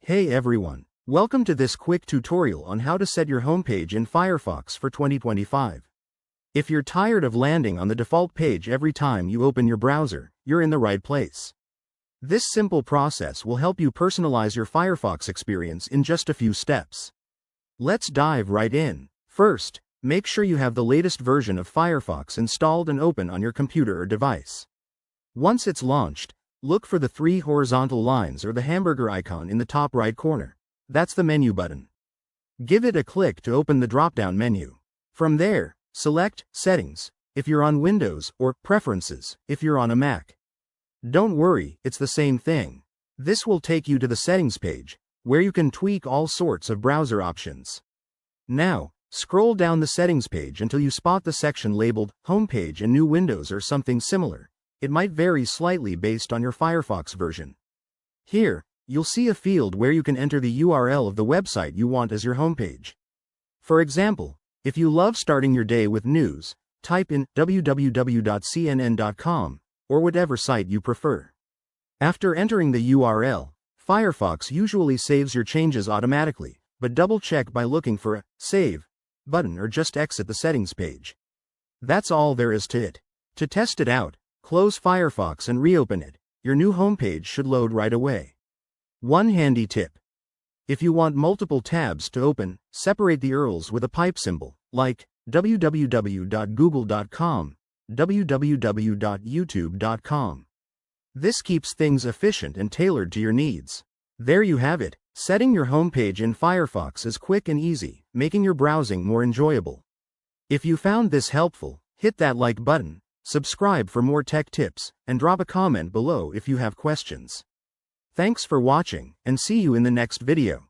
Hey everyone, welcome to this quick tutorial on how to set your homepage in Firefox for 2025. If you're tired of landing on the default page every time you open your browser, you're in the right place. This simple process will help you personalize your Firefox experience in just a few steps. Let's dive right in. First, make sure you have the latest version of Firefox installed and open on your computer or device. Once it's launched, look for the three horizontal lines or the hamburger icon in the top right corner. That's the menu button. Give it a click to open the drop-down menu. From there, select Settings if you're on Windows or Preferences if you're on a Mac. Don't worry, it's the same thing. This will take you to the Settings page, where you can tweak all sorts of browser options. Now, scroll down the Settings page until you spot the section labeled Homepage and New Windows or something similar. It might vary slightly based on your Firefox version. Here, you'll see a field where you can enter the URL of the website you want as your homepage. For example, if you love starting your day with news, type in www.cnn.com, or whatever site you prefer. After entering the URL, Firefox usually saves your changes automatically, but double-check by looking for a Save button or just exit the settings page. That's all there is to it. To test it out, close Firefox and reopen it. Your new homepage should load right away. One handy tip. If you want multiple tabs to open, separate the URLs with a pipe symbol, like www.google.com, www.youtube.com. This keeps things efficient and tailored to your needs. There you have it. Setting your homepage in Firefox is quick and easy, making your browsing more enjoyable. If you found this helpful, hit that like button, subscribe for more tech tips, and drop a comment below if you have questions. Thanks for watching, and see you in the next video.